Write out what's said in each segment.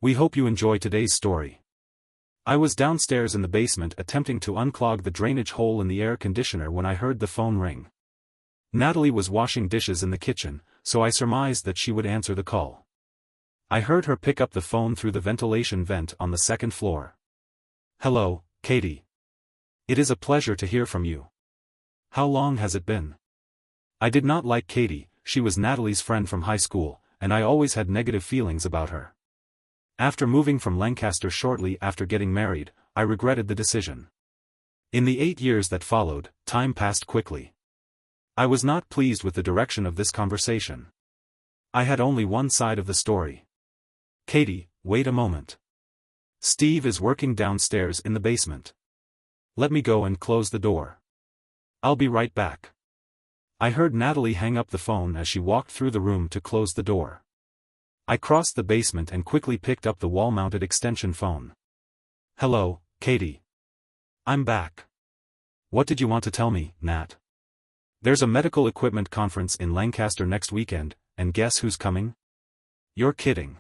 We hope you enjoy today's story. I was downstairs in the basement attempting to unclog the drainage hole in the air conditioner when I heard the phone ring. Natalie was washing dishes in the kitchen, so I surmised that she would answer the call. I heard her pick up the phone through the ventilation vent on the second floor. "Hello, Katie. It is a pleasure to hear from you. How long has it been?" I did not like Katie. She was Natalie's friend from high school, and I always had negative feelings about her. After moving from Lancaster shortly after getting married, I regretted the decision. In the 8 years that followed, time passed quickly. I was not pleased with the direction of this conversation. I had only one side of the story. "Katie, wait a moment. Steve is working downstairs in the basement. Let me go and close the door. I'll be right back." I heard Natalie hang up the phone as she walked through the room to close the door. I crossed the basement and quickly picked up the wall-mounted extension phone. "Hello, Katie. I'm back. What did you want to tell me, Nat?" "There's a medical equipment conference in Lancaster next weekend, and guess who's coming?" "You're kidding.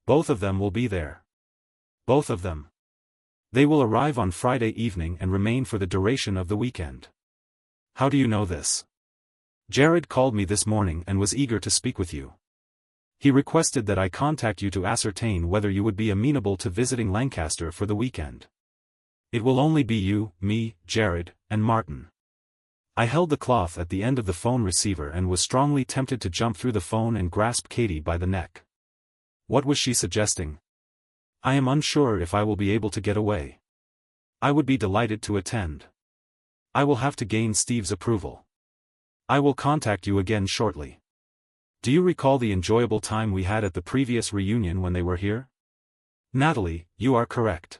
Both of them will be there." "Both of them. They will arrive on Friday evening and remain for the duration of the weekend." "How do you know this?" "Jared called me this morning and was eager to speak with you. He requested that I contact you to ascertain whether you would be amenable to visiting Lancaster for the weekend. It will only be you, me, Jared, and Martin." I held the cloth at the end of the phone receiver and was strongly tempted to jump through the phone and grasp Katie by the neck. What was she suggesting? "I am unsure if I will be able to get away. I would be delighted to attend. I will have to gain Steve's approval. I will contact you again shortly. Do you recall the enjoyable time we had at the previous reunion when they were here?" "Natalie, you are correct.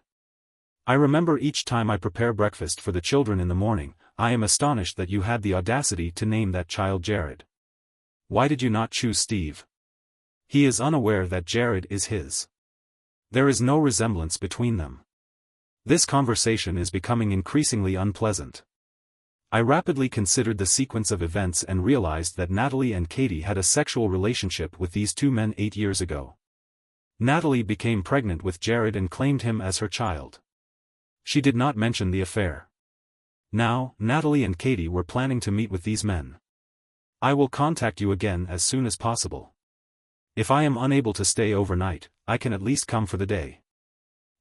I remember each time I prepare breakfast for the children in the morning. I am astonished that you had the audacity to name that child Jared. Why did you not choose Steve?" "He is unaware that Jared is his. There is no resemblance between them." This conversation is becoming increasingly unpleasant. I rapidly considered the sequence of events and realized that Natalie and Katie had a sexual relationship with these two men 8 years ago. Natalie became pregnant with Jared and claimed him as her child. She did not mention the affair. Now, Natalie and Katie were planning to meet with these men. "I will contact you again as soon as possible. If I am unable to stay overnight, I can at least come for the day.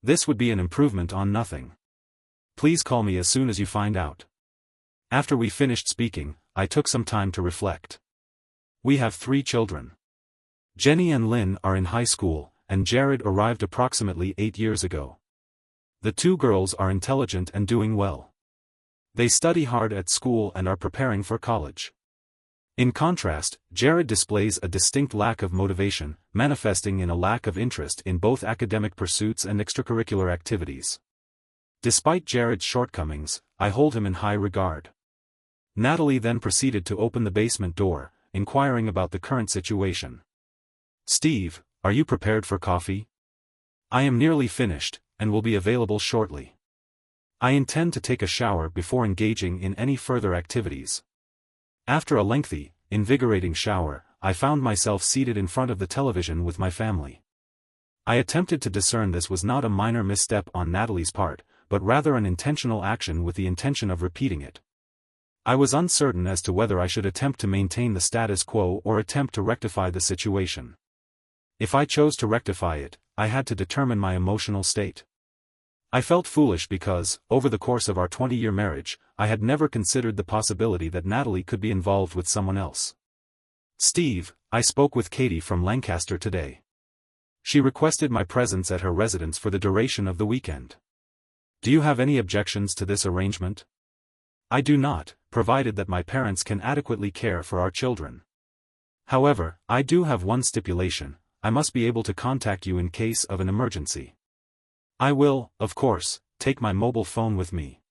This would be an improvement on nothing. Please call me as soon as you find out." After we finished speaking, I took some time to reflect. We have 3 children. Jenny and Lynn are in high school, and Jared arrived approximately 8 years ago. The 2 girls are intelligent and doing well. They study hard at school and are preparing for college. In contrast, Jared displays a distinct lack of motivation, manifesting in a lack of interest in both academic pursuits and extracurricular activities. Despite Jared's shortcomings, I hold him in high regard. Natalie then proceeded to open the basement door, inquiring about the current situation. "Steve, are you prepared for coffee?" "I am nearly finished, and will be available shortly. I intend to take a shower before engaging in any further activities." After a lengthy, invigorating shower, I found myself seated in front of the television with my family. I attempted to discern this was not a minor misstep on Natalie's part, but rather an intentional action with the intention of repeating it. I was uncertain as to whether I should attempt to maintain the status quo or attempt to rectify the situation. If I chose to rectify it, I had to determine my emotional state. I felt foolish because, over the course of our 20-year marriage, I had never considered the possibility that Natalie could be involved with someone else. "Steve, I spoke with Katie from Lancaster today. She requested my presence at her residence for the duration of the weekend. Do you have any objections to this arrangement?" "I do not, provided that my parents can adequately care for our children. However, I do have one stipulation: I must be able to contact you in case of an emergency. I will, of course, take my mobile phone with me.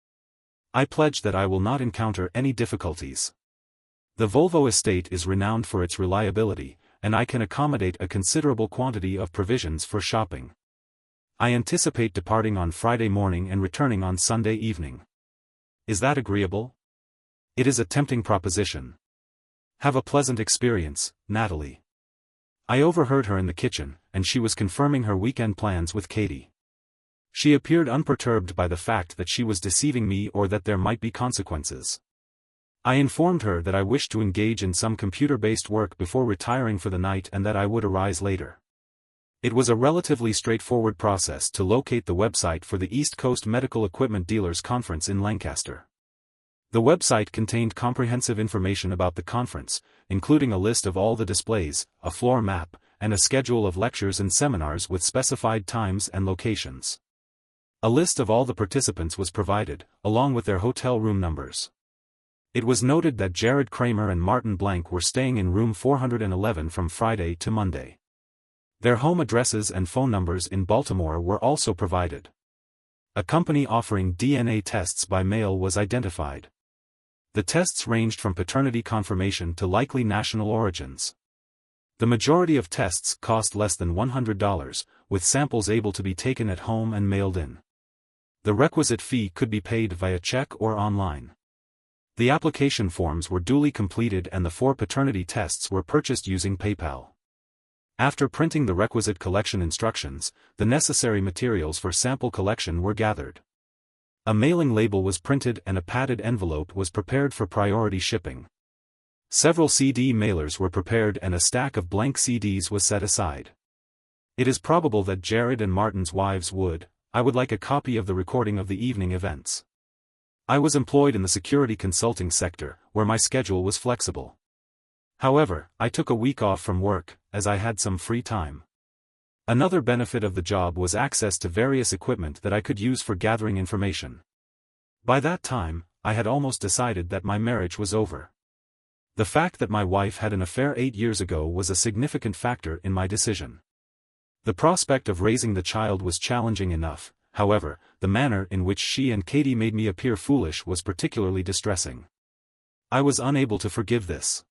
I pledge that I will not encounter any difficulties. The Volvo estate is renowned for its reliability, and I can accommodate a considerable quantity of provisions for shopping. I anticipate departing on Friday morning and returning on Sunday evening. Is that agreeable?" It is a tempting proposition. Have a pleasant experience, Natalie. I overheard her in the kitchen, and she was confirming her weekend plans with Katie. She appeared unperturbed by the fact that she was deceiving me or that there might be consequences. I informed her that I wished to engage in some computer-based work before retiring for the night and that I would arise later. It was a relatively straightforward process to locate the website for the East Coast Medical Equipment Dealers Conference in Lancaster. The website contained comprehensive information about the conference, including a list of all the displays, a floor map, and a schedule of lectures and seminars with specified times and locations. A list of all the participants was provided, along with their hotel room numbers. It was noted that Jared Kramer and Martin Blank were staying in room 411 from Friday to Monday. Their home addresses and phone numbers in Baltimore were also provided. A company offering DNA tests by mail was identified. The tests ranged from paternity confirmation to likely national origins. The majority of tests cost less than $100, with samples able to be taken at home and mailed in. The requisite fee could be paid via check or online. The application forms were duly completed and the 4 paternity tests were purchased using PayPal. After printing the requisite collection instructions, the necessary materials for sample collection were gathered. A mailing label was printed and a padded envelope was prepared for priority shipping. Several CD mailers were prepared and a stack of blank CDs was set aside. It is probable that Jared and Martin's wives would. I would like a copy of the recording of the evening events. I was employed in the security consulting sector, where my schedule was flexible. However, I took a week off from work, as I had some free time. Another benefit of the job was access to various equipment that I could use for gathering information. By that time, I had almost decided that my marriage was over. The fact that my wife had an affair 8 years ago was a significant factor in my decision. The prospect of raising the child was challenging enough, however, the manner in which she and Katie made me appear foolish was particularly distressing. I was unable to forgive this.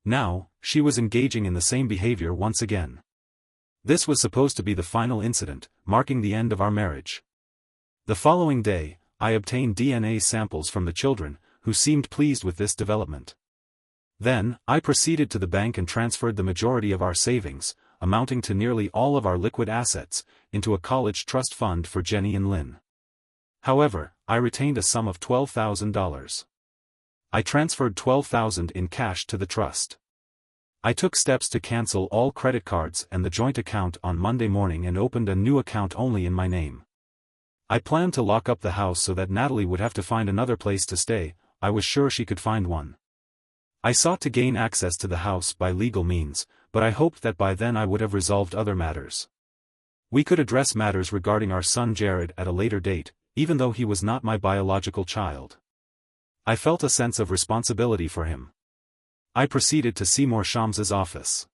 Now, she was engaging in the same behavior once again. This was supposed to be the final incident, marking the end of our marriage. The following day, I obtained DNA samples from the children, who seemed pleased with this development. Then, I proceeded to the bank and transferred the majority of our savings, amounting to nearly all of our liquid assets, into a college trust fund for Jenny and Lynn. However, I retained a sum of $12,000. I transferred $12,000 in cash to the trust. I took steps to cancel all credit cards and the joint account on Monday morning and opened a new account only in my name. I planned to lock up the house so that Natalie would have to find another place to stay. I was sure she could find one. I sought to gain access to the house by legal means, but I hoped that by then I would have resolved other matters. We could address matters regarding our son Jared at a later date, even though he was not my biological child. I felt a sense of responsibility for him. I proceeded to Seymour Shams's office.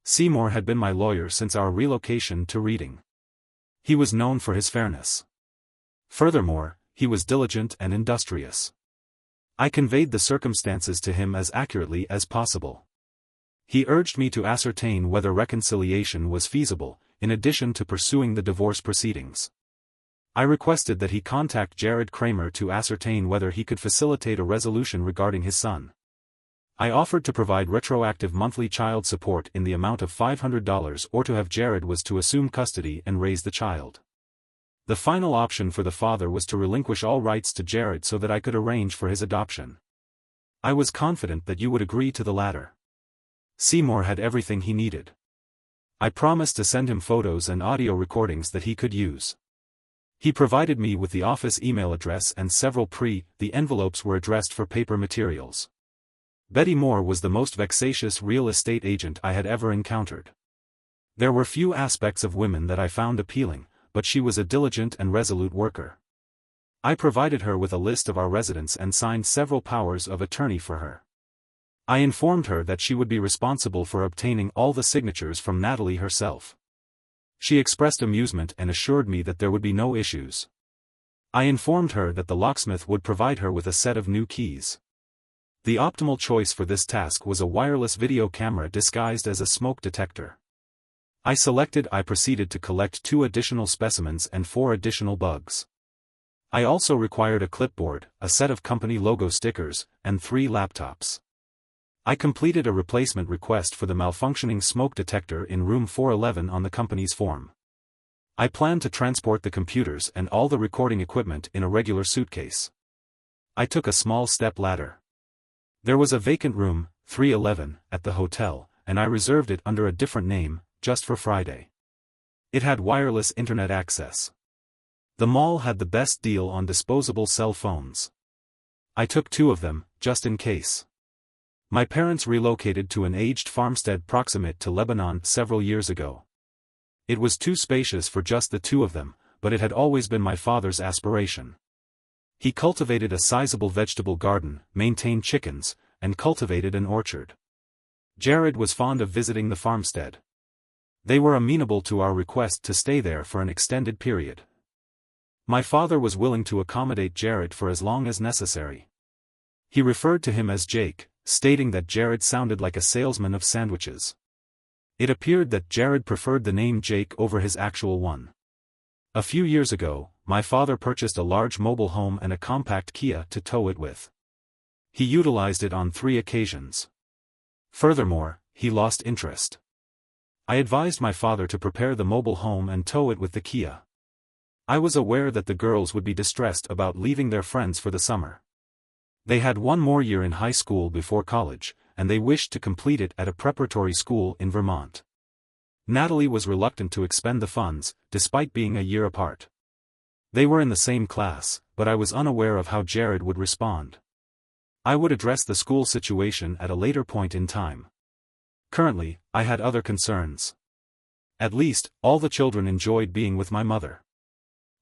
Seymour had been my lawyer since our relocation to Reading. He was known for his fairness. Furthermore, he was diligent and industrious. I conveyed the circumstances to him as accurately as possible. He urged me to ascertain whether reconciliation was feasible, in addition to pursuing the divorce proceedings. I requested that he contact Jared Kramer to ascertain whether he could facilitate a resolution regarding his son. I offered to provide retroactive monthly child support in the amount of $500 or to have Jared was to assume custody and raise the child. The final option for the father was to relinquish all rights to Jared so that I could arrange for his adoption. I was confident that you would agree to the latter. Seymour had everything he needed. I promised to send him photos and audio recordings that he could use. He provided me with the office email address and several the envelopes were addressed for paper materials. Betty Moore was the most vexatious real estate agent I had ever encountered. There were few aspects of women that I found appealing, but she was a diligent and resolute worker. I provided her with a list of our residents and signed several powers of attorney for her. I informed her that she would be responsible for obtaining all the signatures from Natalie herself. She expressed amusement and assured me that there would be no issues. I informed her that the locksmith would provide her with a set of new keys. The optimal choice for this task was a wireless video camera disguised as a smoke detector. I proceeded to collect 2 additional specimens and 4 additional bugs. I also required a clipboard, a set of company logo stickers, and 3 laptops. I completed a replacement request for the malfunctioning smoke detector in room 411 on the company's form. I planned to transport the computers and all the recording equipment in a regular suitcase. I took a small step ladder. There was a vacant room, 311, at the hotel, and I reserved it under a different name, just for Friday. It had wireless internet access. The mall had the best deal on disposable cell phones. I took 2 of them, just in case. My parents relocated to an aged farmstead proximate to Lebanon several years ago. It was too spacious for just the 2 of them, but it had always been my father's aspiration. He cultivated a sizable vegetable garden, maintained chickens, and cultivated an orchard. Jared was fond of visiting the farmstead. They were amenable to our request to stay there for an extended period. My father was willing to accommodate Jared for as long as necessary. He referred to him as Jake, stating that Jared sounded like a salesman of sandwiches. It appeared that Jared preferred the name Jake over his actual one. A few years ago, my father purchased a large mobile home and a compact Kia to tow it with. He utilized it on 3 occasions. Furthermore, he lost interest. I advised my father to prepare the mobile home and tow it with the Kia. I was aware that the girls would be distressed about leaving their friends for the summer. They had 1 more year in high school before college, and they wished to complete it at a preparatory school in Vermont. Natalie was reluctant to expend the funds, despite being a year apart. They were in the same class, but I was unaware of how Jared would respond. I would address the school situation at a later point in time. Currently, I had other concerns. At least, all the children enjoyed being with my mother.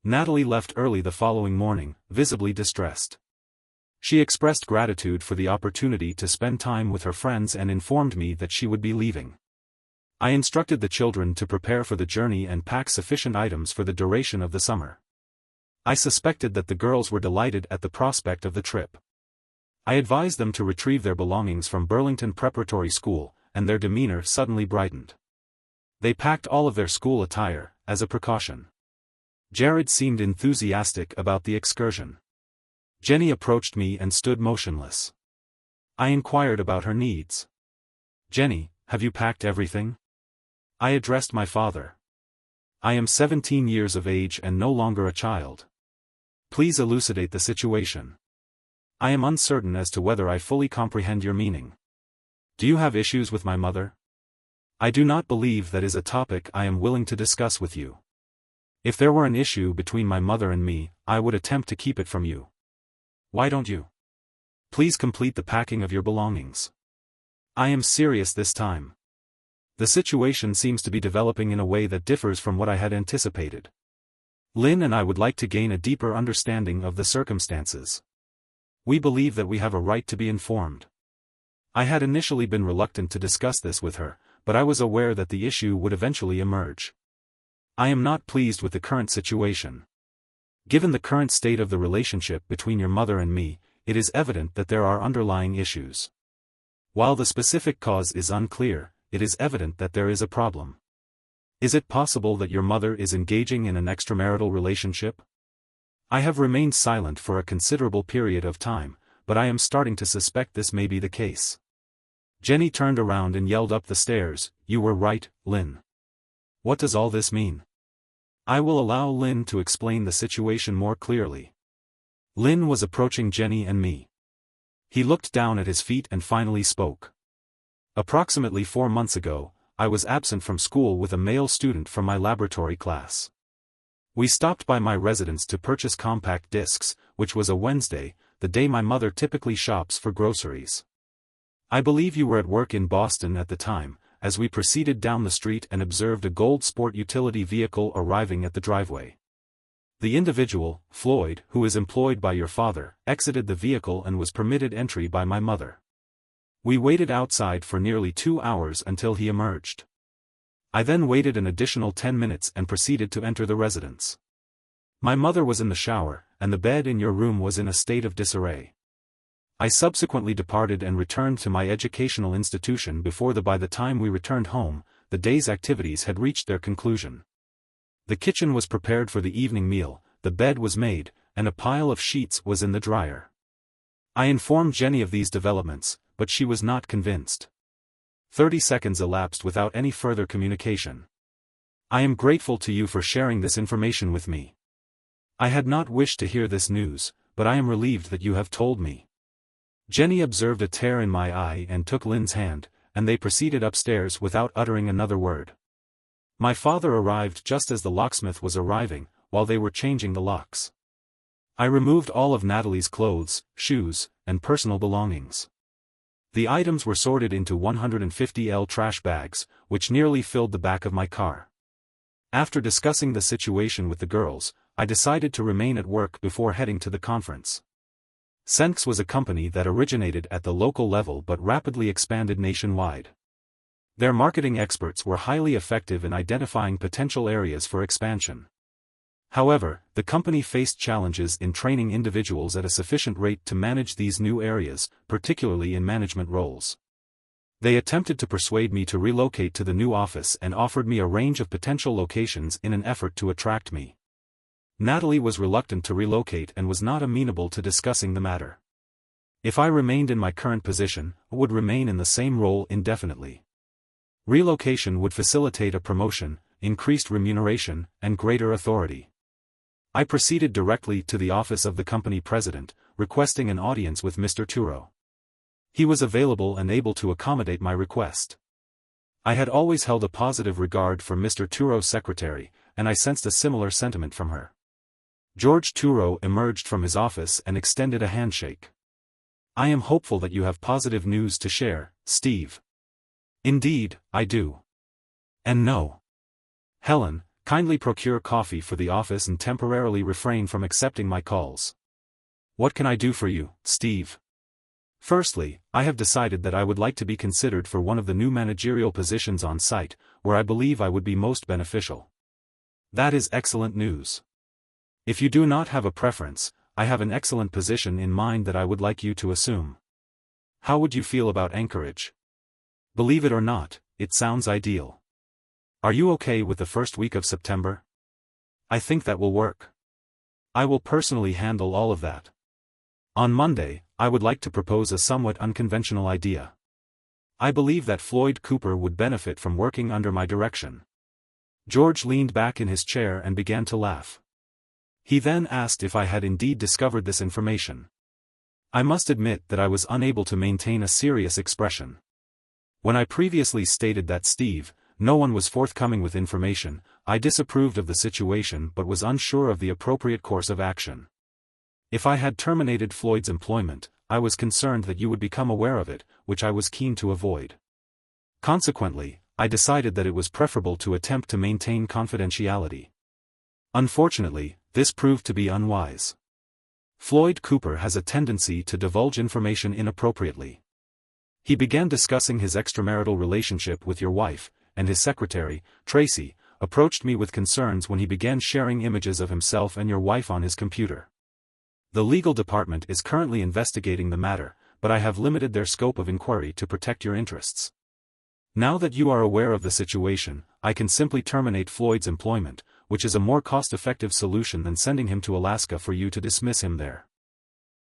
Natalie left early the following morning, visibly distressed. She expressed gratitude for the opportunity to spend time with her friends and informed me that she would be leaving. I instructed the children to prepare for the journey and pack sufficient items for the duration of the summer. I suspected that the girls were delighted at the prospect of the trip. I advised them to retrieve their belongings from Burlington Preparatory School, and their demeanor suddenly brightened. They packed all of their school attire, as a precaution. Jared seemed enthusiastic about the excursion. Jenny approached me and stood motionless. I inquired about her needs. "Jenny, have you packed everything?" I addressed my father. "I am 17 years of age and no longer a child. Please elucidate the situation. I am uncertain as to whether I fully comprehend your meaning. Do you have issues with my mother? I do not believe that is a topic I am willing to discuss with you. If there were an issue between my mother and me, I would attempt to keep it from you. Why don't you? Please complete the packing of your belongings. I am serious this time. The situation seems to be developing in a way that differs from what I had anticipated. Lynn and I would like to gain a deeper understanding of the circumstances. We believe that we have a right to be informed." I had initially been reluctant to discuss this with her, but I was aware that the issue would eventually emerge. "I am not pleased with the current situation. Given the current state of the relationship between your mother and me, it is evident that there are underlying issues. While the specific cause is unclear, it is evident that there is a problem. Is it possible that your mother is engaging in an extramarital relationship?" I have remained silent for a considerable period of time, but I am starting to suspect this may be the case. Jenny turned around and yelled up the stairs, "You were right, Lynn. What does all this mean?" I will allow Lynn to explain the situation more clearly. Lynn was approaching Jenny and me. He looked down at his feet and finally spoke. "Approximately 4 months ago, I was absent from school with a male student from my laboratory class. We stopped by my residence to purchase compact discs, which was a Wednesday, the day my mother typically shops for groceries. I believe you were at work in Boston at the time, as we proceeded down the street and observed a gold sport utility vehicle arriving at the driveway. The individual, Floyd, who is employed by your father, exited the vehicle and was permitted entry by my mother. We waited outside for nearly 2 hours until he emerged. I then waited an additional 10 minutes and proceeded to enter the residence. My mother was in the shower, and the bed in your room was in a state of disarray. I subsequently departed and returned to my educational institution by the time we returned home, the day's activities had reached their conclusion. The kitchen was prepared for the evening meal, the bed was made, and a pile of sheets was in the dryer. I informed Jenny of these developments, but she was not convinced. 30 seconds elapsed without any further communication. I am grateful to you for sharing this information with me. I had not wished to hear this news, but I am relieved that you have told me. Jenny observed a tear in my eye and took Lynn's hand, and they proceeded upstairs without uttering another word. My father arrived just as the locksmith was arriving, while they were changing the locks. I removed all of Natalie's clothes, shoes, and personal belongings. The items were sorted into 150L trash bags, which nearly filled the back of my car. After discussing the situation with the girls, I decided to remain at work before heading to the conference. Senx was a company that originated at the local level but rapidly expanded nationwide. Their marketing experts were highly effective in identifying potential areas for expansion. However, the company faced challenges in training individuals at a sufficient rate to manage these new areas, particularly in management roles. They attempted to persuade me to relocate to the new office and offered me a range of potential locations in an effort to attract me. Natalie was reluctant to relocate and was not amenable to discussing the matter. If I remained in my current position, I would remain in the same role indefinitely. Relocation would facilitate a promotion, increased remuneration, and greater authority. I proceeded directly to the office of the company president, requesting an audience with Mr. Turo. He was available and able to accommodate my request. I had always held a positive regard for Mr. Turo's secretary, and I sensed a similar sentiment from her. George Turo emerged from his office and extended a handshake. I am hopeful that you have positive news to share, Steve. Indeed, I do. And no. Helen, kindly procure coffee for the office and temporarily refrain from accepting my calls. What can I do for you, Steve? Firstly, I have decided that I would like to be considered for one of the new managerial positions on site, where I believe I would be most beneficial. That is excellent news. If you do not have a preference, I have an excellent position in mind that I would like you to assume. How would you feel about Anchorage? Believe it or not, it sounds ideal. Are you okay with the first week of September? I think that will work. I will personally handle all of that. On Monday, I would like to propose a somewhat unconventional idea. I believe that Floyd Cooper would benefit from working under my direction. George leaned back in his chair and began to laugh. He then asked if I had indeed discovered this information. I must admit that I was unable to maintain a serious expression. When I previously stated that Steve, no one was forthcoming with information, I disapproved of the situation but was unsure of the appropriate course of action. If I had terminated Floyd's employment, I was concerned that you would become aware of it, which I was keen to avoid. Consequently, I decided that it was preferable to attempt to maintain confidentiality. Unfortunately, this proved to be unwise. Floyd Cooper has a tendency to divulge information inappropriately. He began discussing his extramarital relationship with your wife, and his secretary, Tracy, approached me with concerns when he began sharing images of himself and your wife on his computer. The legal department is currently investigating the matter, but I have limited their scope of inquiry to protect your interests. Now that you are aware of the situation, I can simply terminate Floyd's employment, which is a more cost-effective solution than sending him to Alaska for you to dismiss him there.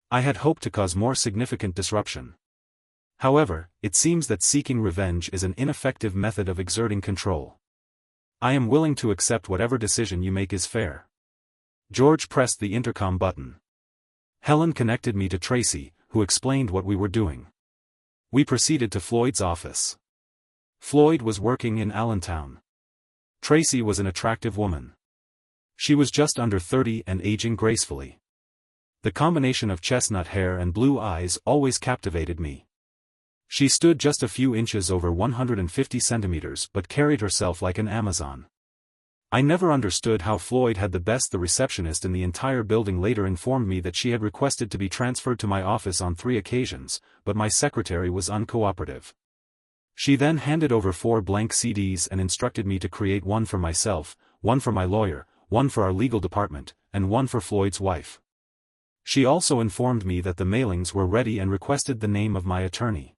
I had hoped to cause more significant disruption. However, it seems that seeking revenge is an ineffective method of exerting control. I am willing to accept whatever decision you make is fair. George pressed the intercom button. Helen connected me to Tracy, who explained what we were doing. We proceeded to Floyd's office. Floyd was working in Allentown. Tracy was an attractive woman. She was just under 30 and aging gracefully. The combination of chestnut hair and blue eyes always captivated me. She stood just a few inches over 150 centimeters but carried herself like an Amazon. I never understood how Floyd had the best. The receptionist in the entire building later informed me that she had requested to be transferred to my office on 3 occasions, but my secretary was uncooperative. She then handed over 4 blank CDs and instructed me to create one for myself, one for my lawyer, one for our legal department, and one for Floyd's wife. She also informed me that the mailings were ready and requested the name of my attorney.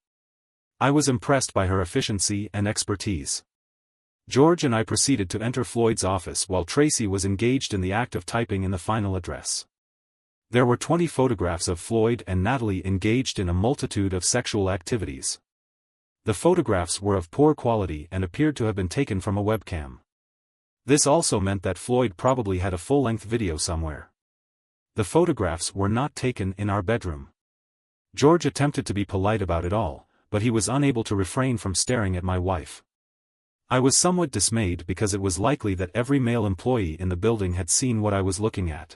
I was impressed by her efficiency and expertise. George and I proceeded to enter Floyd's office while Tracy was engaged in the act of typing in the final address. There were 20 photographs of Floyd and Natalie engaged in a multitude of sexual activities. The photographs were of poor quality and appeared to have been taken from a webcam. This also meant that Floyd probably had a full-length video somewhere. The photographs were not taken in our bedroom. George attempted to be polite about it all, but he was unable to refrain from staring at my wife. I was somewhat dismayed because it was likely that every male employee in the building had seen what I was looking at.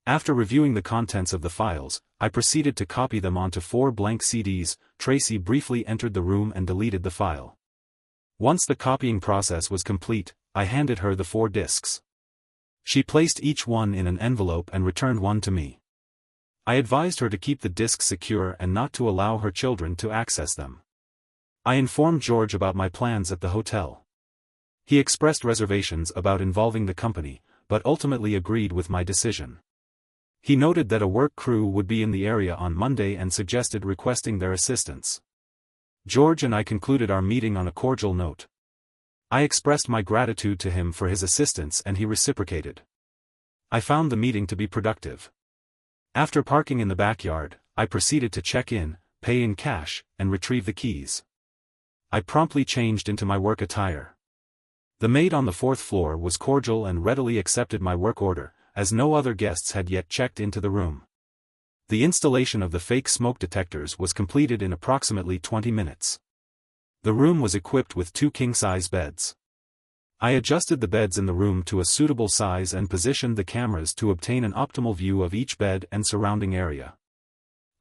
After reviewing the contents of the files, I proceeded to copy them onto 4 blank CDs. Tracy briefly entered the room and deleted the file. Once the copying process was complete, I handed her the 4 discs. She placed each one in an envelope and returned one to me. I advised her to keep the discs secure and not to allow her children to access them. I informed George about my plans at the hotel. He expressed reservations about involving the company, but ultimately agreed with my decision. He noted that a work crew would be in the area on Monday and suggested requesting their assistance. George and I concluded our meeting on a cordial note. I expressed my gratitude to him for his assistance and he reciprocated. I found the meeting to be productive. After parking in the backyard, I proceeded to check in, pay in cash, and retrieve the keys. I promptly changed into my work attire. The maid on the 4th floor was cordial and readily accepted my work order, as no other guests had yet checked into the room. The installation of the fake smoke detectors was completed in approximately 20 minutes. The room was equipped with 2 king-size beds. I adjusted the beds in the room to a suitable size and positioned the cameras to obtain an optimal view of each bed and surrounding area.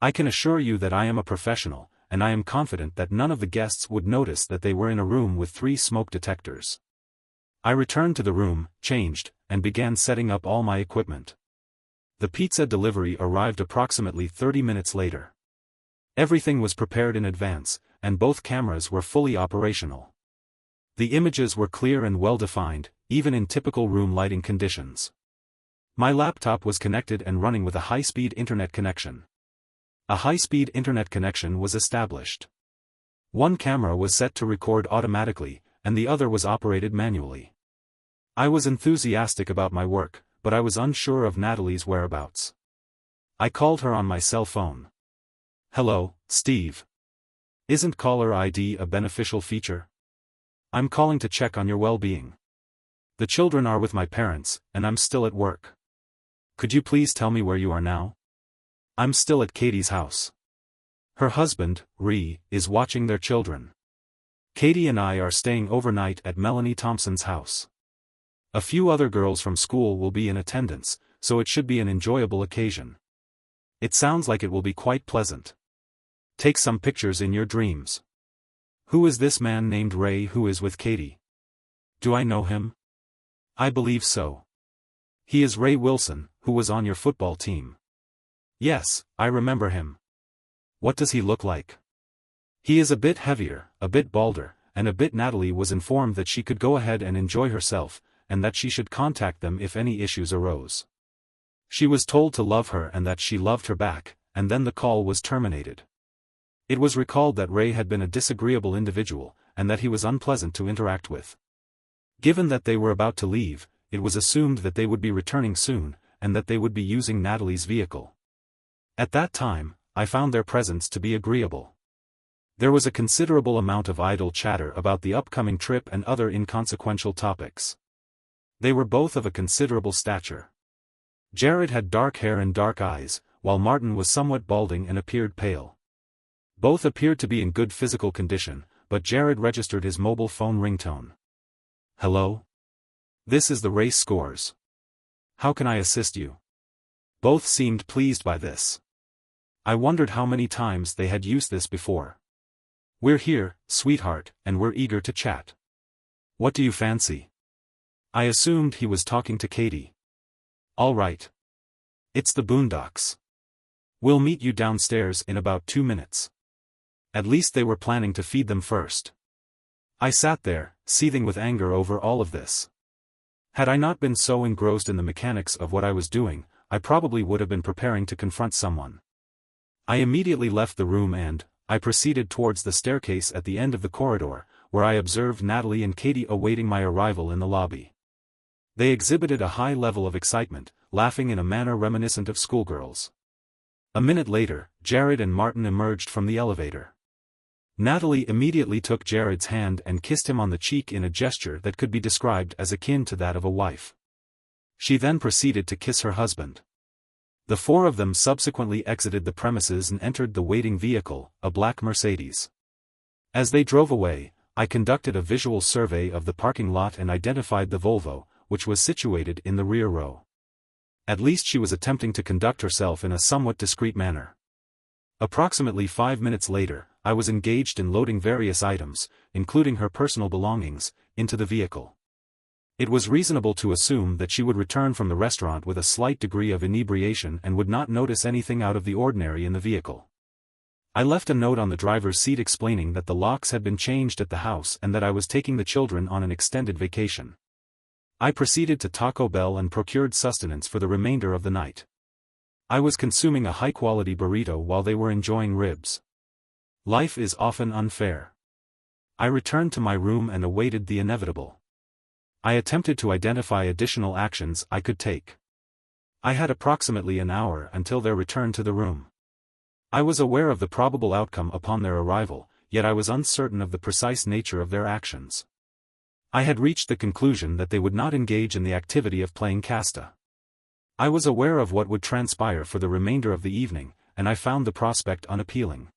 I can assure you that I am a professional, and I am confident that none of the guests would notice that they were in a room with 3 smoke detectors. I returned to the room, changed, and began setting up all my equipment. The pizza delivery arrived approximately 30 minutes later. Everything was prepared in advance, and both cameras were fully operational. The images were clear and well-defined, even in typical room lighting conditions. My laptop was connected and running with a high-speed internet connection. A high-speed internet connection was established. One camera was set to record automatically, and the other was operated manually. I was enthusiastic about my work, but I was unsure of Natalie's whereabouts. I called her on my cell phone. "Hello, Steve. Isn't caller ID a beneficial feature? I'm calling to check on your well-being. The children are with my parents, and I'm still at work. Could you please tell me where you are now?" "I'm still at Katie's house. Her husband, Ree, is watching their children. Katie and I are staying overnight at Melanie Thompson's house. A few other girls from school will be in attendance, so it should be an enjoyable occasion. It sounds like it will be quite pleasant. Take some pictures in your dreams. Who is this man named Ray who is with Katie? Do I know him? I believe so. He is Ray Wilson, who was on your football team. Yes, I remember him. What does he look like? He is a bit heavier, a bit balder, and a bit. Natalie was informed that she could go ahead and enjoy herself, and that she should contact them if any issues arose. She was told to love her and that she loved her back, and then the call was terminated. It was recalled that Ray had been a disagreeable individual, and that he was unpleasant to interact with. Given that they were about to leave, it was assumed that they would be returning soon, and that they would be using Natalie's vehicle. At that time, I found their presence to be agreeable. There was a considerable amount of idle chatter about the upcoming trip and other inconsequential topics. They were both of a considerable stature. Jared had dark hair and dark eyes, while Martin was somewhat balding and appeared pale. Both appeared to be in good physical condition, but Jared registered his mobile phone ringtone. "Hello? This is the race scores. How can I assist you?" Both seemed pleased by this. I wondered how many times they had used this before. "We're here, sweetheart, and we're eager to chat. What do you fancy?" I assumed he was talking to Katie. "All right. It's the Boondocks. We'll meet you downstairs in about 2 minutes." At least they were planning to feed them first. I sat there, seething with anger over all of this. Had I not been so engrossed in the mechanics of what I was doing, I probably would have been preparing to confront someone. I immediately left the room and I proceeded towards the staircase at the end of the corridor, where I observed Natalie and Katie awaiting my arrival in the lobby. They exhibited a high level of excitement, laughing in a manner reminiscent of schoolgirls. A minute later, Jared and Martin emerged from the elevator. Natalie immediately took Jared's hand and kissed him on the cheek in a gesture that could be described as akin to that of a wife. She then proceeded to kiss her husband. The four of them subsequently exited the premises and entered the waiting vehicle, a black Mercedes. As they drove away, I conducted a visual survey of the parking lot and identified the Volvo, which was situated in the rear row. At least she was attempting to conduct herself in a somewhat discreet manner. Approximately 5 minutes later, I was engaged in loading various items, including her personal belongings, into the vehicle. It was reasonable to assume that she would return from the restaurant with a slight degree of inebriation and would not notice anything out of the ordinary in the vehicle. I left a note on the driver's seat explaining that the locks had been changed at the house and that I was taking the children on an extended vacation. I proceeded to Taco Bell and procured sustenance for the remainder of the night. I was consuming a high-quality burrito while they were enjoying ribs. Life is often unfair. I returned to my room and awaited the inevitable. I attempted to identify additional actions I could take. I had approximately an hour until their return to the room. I was aware of the probable outcome upon their arrival, yet I was uncertain of the precise nature of their actions. I had reached the conclusion that they would not engage in the activity of playing casta. I was aware of what would transpire for the remainder of the evening, and I found the prospect unappealing.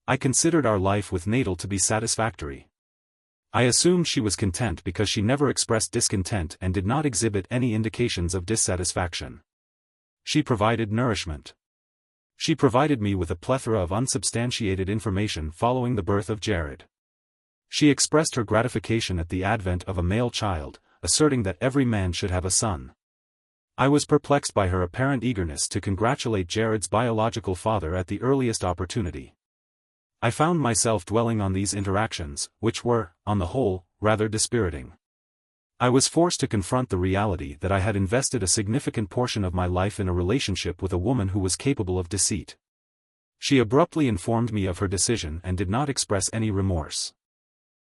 I considered our life with Nadal to be satisfactory. I assumed she was content because she never expressed discontent and did not exhibit any indications of dissatisfaction. She provided nourishment. She provided me with a plethora of unsubstantiated information following the birth of Jared. She expressed her gratification at the advent of a male child, asserting that every man should have a son. I was perplexed by her apparent eagerness to congratulate Jared's biological father at the earliest opportunity. I found myself dwelling on these interactions, which were, on the whole, rather dispiriting. I was forced to confront the reality that I had invested a significant portion of my life in a relationship with a woman who was capable of deceit. She abruptly informed me of her decision and did not express any remorse.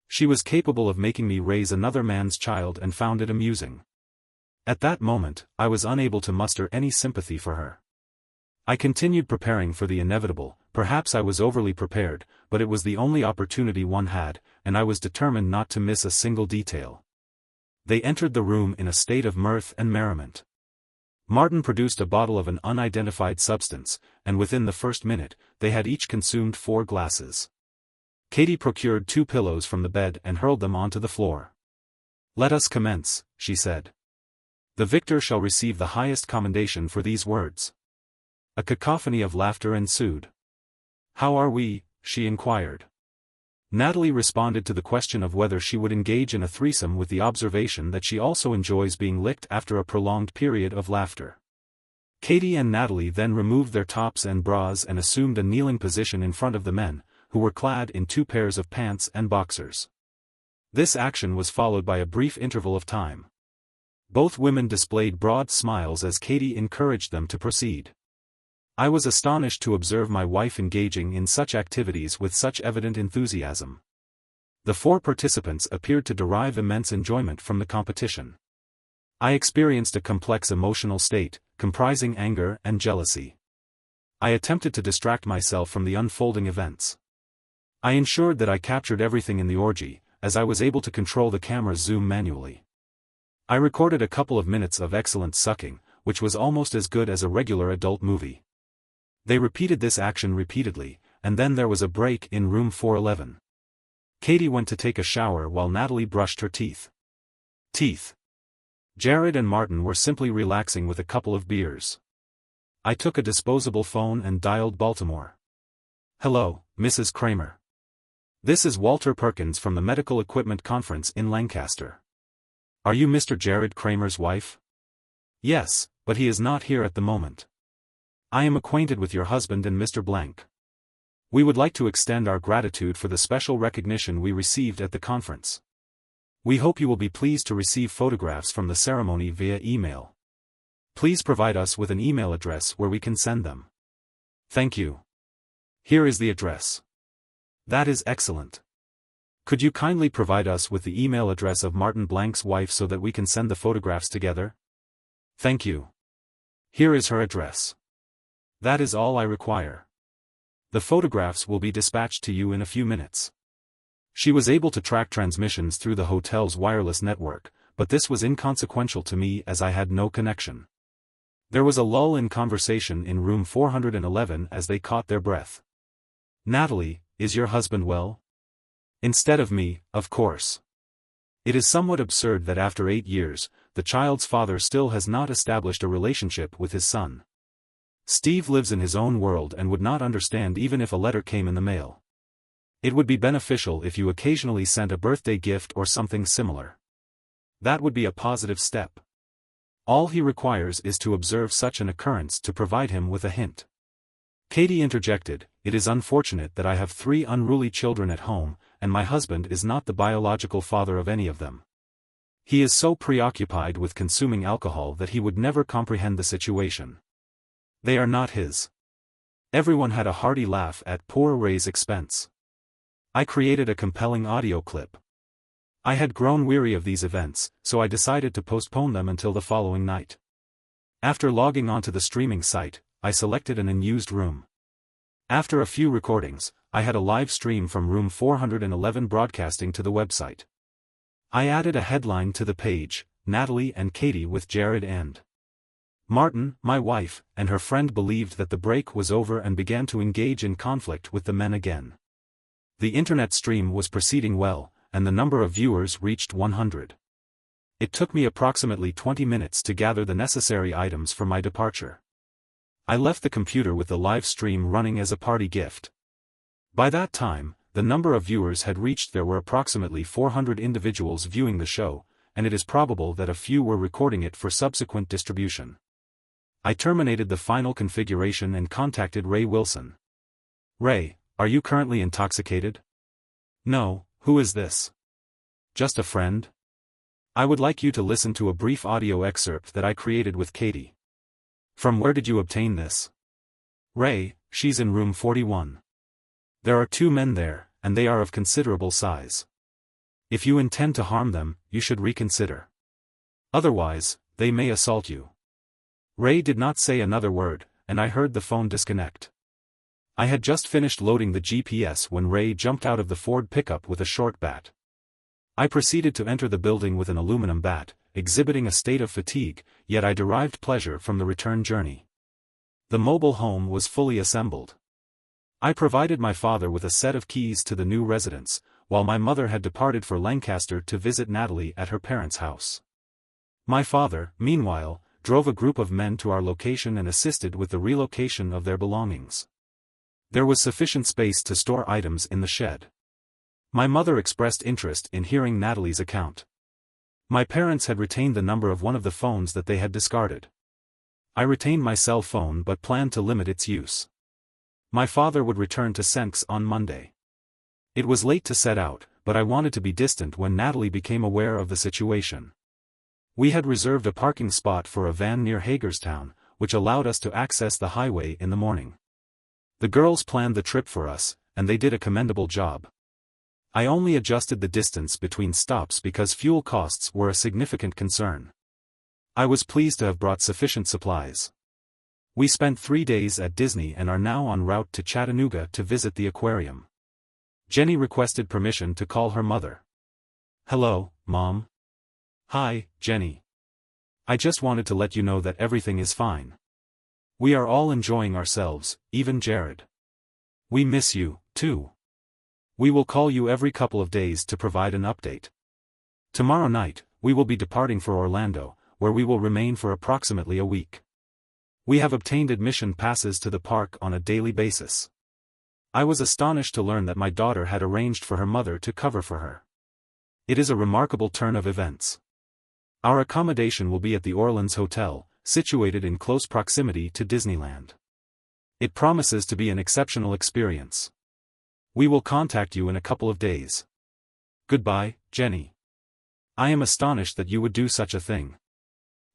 She was capable of making me raise another man's child and found it amusing. At that moment, I was unable to muster any sympathy for her. I continued preparing for the inevitable. Perhaps I was overly prepared, but it was the only opportunity one had, and I was determined not to miss a single detail. They entered the room in a state of mirth and merriment. Martin produced a bottle of an unidentified substance, and within the first minute, they had each consumed 4 glasses. Katie procured 2 pillows from the bed and hurled them onto the floor. "Let us commence," she said. "The victor shall receive the highest commendation for these words." A cacophony of laughter ensued. "How are we?" she inquired. Natalie responded to the question of whether she would engage in a threesome with the observation that she also enjoys being licked after a prolonged period of laughter. Katie and Natalie then removed their tops and bras and assumed a kneeling position in front of the men, who were clad in 2 pairs of pants and boxers. This action was followed by a brief interval of time. Both women displayed broad smiles as Katie encouraged them to proceed. I was astonished to observe my wife engaging in such activities with such evident enthusiasm. The 4 participants appeared to derive immense enjoyment from the competition. I experienced a complex emotional state, comprising anger and jealousy. I attempted to distract myself from the unfolding events. I ensured that I captured everything in the orgy, as I was able to control the camera's zoom manually. I recorded a couple of minutes of excellent sucking, which was almost as good as a regular adult movie. They repeated this action repeatedly, and then there was a break in room 411. Katie went to take a shower while Natalie brushed her teeth. Jared and Martin were simply relaxing with a couple of beers. I took a disposable phone and dialed Baltimore. "Hello, Mrs. Kramer. This is Walter Perkins from the Medical Equipment Conference in Lancaster. Are you Mr. Jared Kramer's wife?" "Yes, but he is not here at the moment. I am acquainted with your husband and Mr. Blank. We would like to extend our gratitude for the special recognition we received at the conference. We hope you will be pleased to receive photographs from the ceremony via email. Please provide us with an email address where we can send them. Thank you. Here is the address." "That is excellent. Could you kindly provide us with the email address of Martin Blank's wife so that we can send the photographs together?" "Thank you. Here is her address. That is all I require. The photographs will be dispatched to you in a few minutes. She was able to track transmissions through the hotel's wireless network, but this was inconsequential to me as I had no connection. There was a lull in conversation in room 411 as they caught their breath. Natalie, is your husband well? Instead of me, of course. It is somewhat absurd that after 8 years, the child's father still has not established a relationship with his son. Steve lives in his own world and would not understand even if a letter came in the mail. It would be beneficial if you occasionally sent a birthday gift or something similar. That would be a positive step. All he requires is to observe such an occurrence to provide him with a hint. Katie interjected, "It is unfortunate that I have 3 unruly children at home, and my husband is not the biological father of any of them. He is so preoccupied with consuming alcohol that he would never comprehend the situation. They are not his." Everyone had a hearty laugh at poor Ray's expense. I created a compelling audio clip. I had grown weary of these events, so I decided to postpone them until the following night. After logging onto the streaming site, I selected an unused room. After a few recordings, I had a live stream from room 411 broadcasting to the website. I added a headline to the page, "Natalie and Katie with Jared and Martin." My wife and her friend believed that the break was over and began to engage in conflict with the men again. The internet stream was proceeding well, and the number of viewers reached 100. It took me approximately 20 minutes to gather the necessary items for my departure. I left the computer with the live stream running as a party gift. By that time, the number of viewers had reached there were approximately 400 individuals viewing the show, and it is probable that a few were recording it for subsequent distribution. I terminated the final configuration and contacted Ray Wilson. "Ray, are you currently intoxicated?" "No. Who is this?" "Just a friend. I would like you to listen to a brief audio excerpt that I created with Katie." "From where did you obtain this?" "Ray, she's in room 41. There are 2 men there, and they are of considerable size. If you intend to harm them, you should reconsider. Otherwise, they may assault you." Ray did not say another word, and I heard the phone disconnect. I had just finished loading the GPS when Ray jumped out of the Ford pickup with a short bat. I proceeded to enter the building with an aluminum bat, exhibiting a state of fatigue, yet I derived pleasure from the return journey. The mobile home was fully assembled. I provided my father with a set of keys to the new residence, while my mother had departed for Lancaster to visit Natalie at her parents' house. My father, meanwhile, drove a group of men to our location and assisted with the relocation of their belongings. There was sufficient space to store items in the shed. My mother expressed interest in hearing Natalie's account. My parents had retained the number of one of the phones that they had discarded. I retained my cell phone but planned to limit its use. My father would return to Senks on Monday. It was late to set out, but I wanted to be distant when Natalie became aware of the situation. We had reserved a parking spot for a van near Hagerstown, which allowed us to access the highway in the morning. The girls planned the trip for us, and they did a commendable job. I only adjusted the distance between stops because fuel costs were a significant concern. I was pleased to have brought sufficient supplies. We spent 3 days at Disney and are now en route to Chattanooga to visit the aquarium. Jenny requested permission to call her mother. "Hello, Mom." "Hi, Jenny. I just wanted to let you know that everything is fine. We are all enjoying ourselves, even Jared. We miss you, too. We will call you every couple of days to provide an update. Tomorrow night, we will be departing for Orlando, where we will remain for approximately a week. We have obtained admission passes to the park on a daily basis." I was astonished to learn that my daughter had arranged for her mother to cover for her. It is a remarkable turn of events. Our accommodation will be at the Orleans Hotel, situated in close proximity to Disneyland. It promises to be an exceptional experience. We will contact you in a couple of days. Goodbye, Jenny. I am astonished that you would do such a thing.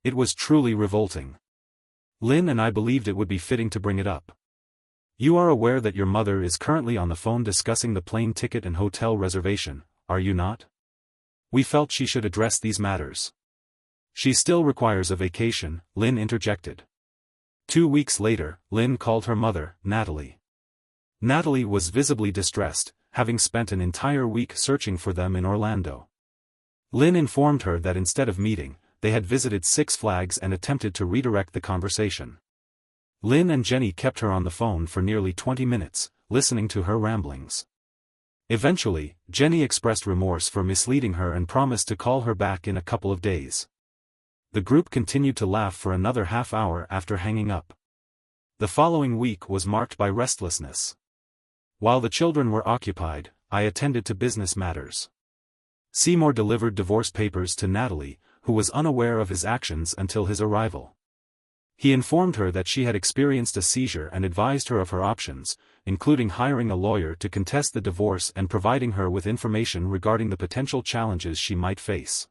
It was truly revolting. Lynn and I believed it would be fitting to bring it up. You are aware that your mother is currently on the phone discussing the plane ticket and hotel reservation, are you not? We felt she should address these matters. She still requires a vacation, Lynn interjected. 2 weeks later, Lynn called her mother, Natalie. Natalie was visibly distressed, having spent an entire week searching for them in Orlando. Lynn informed her that instead of meeting, they had visited Six Flags and attempted to redirect the conversation. Lynn and Jenny kept her on the phone for nearly 20 minutes, listening to her ramblings. Eventually, Jenny expressed remorse for misleading her and promised to call her back in a couple of days. The group continued to laugh for another half hour after hanging up. The following week was marked by restlessness. While the children were occupied, I attended to business matters. Seymour delivered divorce papers to Natalie, who was unaware of his actions until his arrival. He informed her that she had experienced a seizure and advised her of her options, including hiring a lawyer to contest the divorce and providing her with information regarding the potential challenges she might face.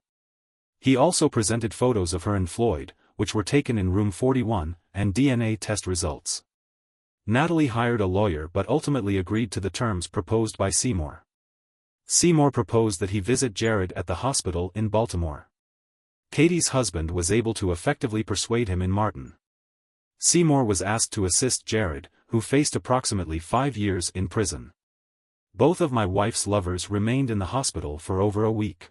He also presented photos of her and Floyd, which were taken in room 41, and DNA test results. Natalie hired a lawyer but ultimately agreed to the terms proposed by Seymour. Seymour proposed that he visit Jared at the hospital in Baltimore. Katie's husband was able to effectively persuade him in Martin. Seymour was asked to assist Jared, who faced approximately 5 years in prison. Both of my wife's lovers remained in the hospital for over a week.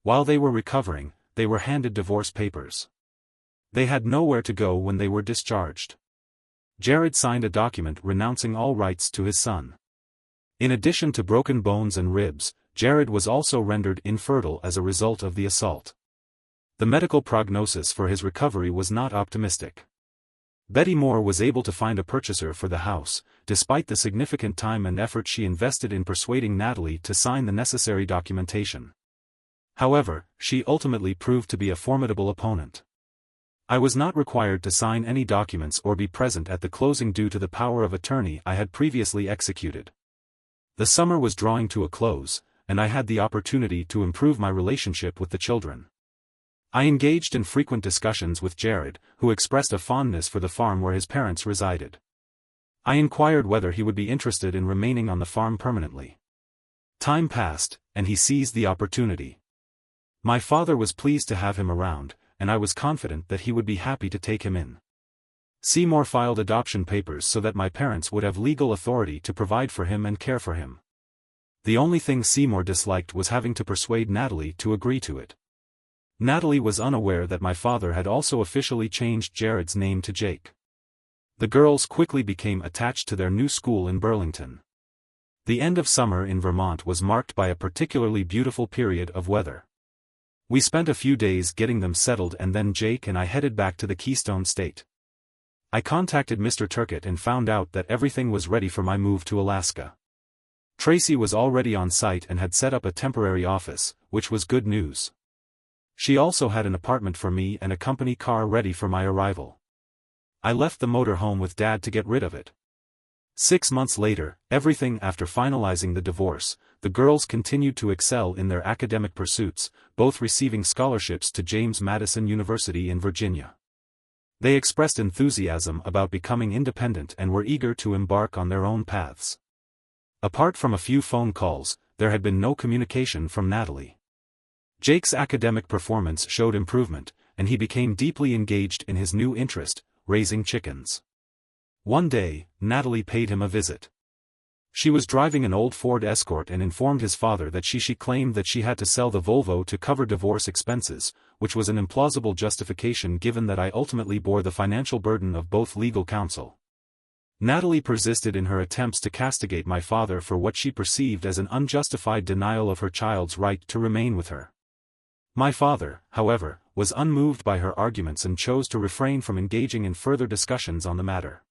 While they were recovering, they were handed divorce papers. They had nowhere to go when they were discharged. Jared signed a document renouncing all rights to his son. In addition to broken bones and ribs, Jared was also rendered infertile as a result of the assault. The medical prognosis for his recovery was not optimistic. Betty Moore was able to find a purchaser for the house, despite the significant time and effort she invested in persuading Natalie to sign the necessary documentation. However, she ultimately proved to be a formidable opponent. I was not required to sign any documents or be present at the closing due to the power of attorney I had previously executed. The summer was drawing to a close, and I had the opportunity to improve my relationship with the children. I engaged in frequent discussions with Jared, who expressed a fondness for the farm where his parents resided. I inquired whether he would be interested in remaining on the farm permanently. Time passed, and he seized the opportunity. My father was pleased to have him around, and I was confident that he would be happy to take him in. Seymour filed adoption papers so that my parents would have legal authority to provide for him and care for him. The only thing Seymour disliked was having to persuade Natalie to agree to it. Natalie was unaware that my father had also officially changed Jared's name to Jake. The girls quickly became attached to their new school in Burlington. The end of summer in Vermont was marked by a particularly beautiful period of weather. We spent a few days getting them settled and then Jake and I headed back to the Keystone State. I contacted Mr. Turkett and found out that everything was ready for my move to Alaska. Tracy was already on site and had set up a temporary office, which was good news. She also had an apartment for me and a company car ready for my arrival. I left the motor home with Dad to get rid of it. 6 months later, everything after finalizing the divorce, the girls continued to excel in their academic pursuits, both receiving scholarships to James Madison University in Virginia. They expressed enthusiasm about becoming independent and were eager to embark on their own paths. Apart from a few phone calls, there had been no communication from Natalie. Jake's academic performance showed improvement, and he became deeply engaged in his new interest, raising chickens. One day, Natalie paid him a visit. She was driving an old Ford Escort and informed his father that she claimed that she had to sell the Volvo to cover divorce expenses, which was an implausible justification given that I ultimately bore the financial burden of both legal counsel. Natalie persisted in her attempts to castigate my father for what she perceived as an unjustified denial of her child's right to remain with her. My father, however, was unmoved by her arguments and chose to refrain from engaging in further discussions on the matter.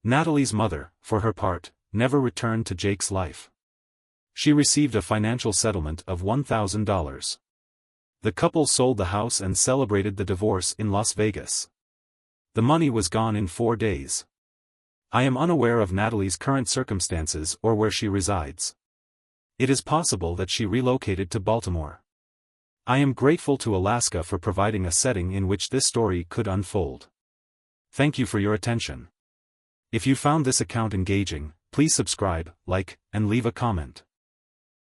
Natalie's mother, for her part, never returned to Jake's life. She received a financial settlement of $1,000. The couple sold the house and celebrated the divorce in Las Vegas. The money was gone in 4 days. I am unaware of Natalie's current circumstances or where she resides. It is possible that she relocated to Baltimore. I am grateful to Alaska for providing a setting in which this story could unfold. Thank you for your attention. If you found this account engaging, please subscribe, like, and leave a comment.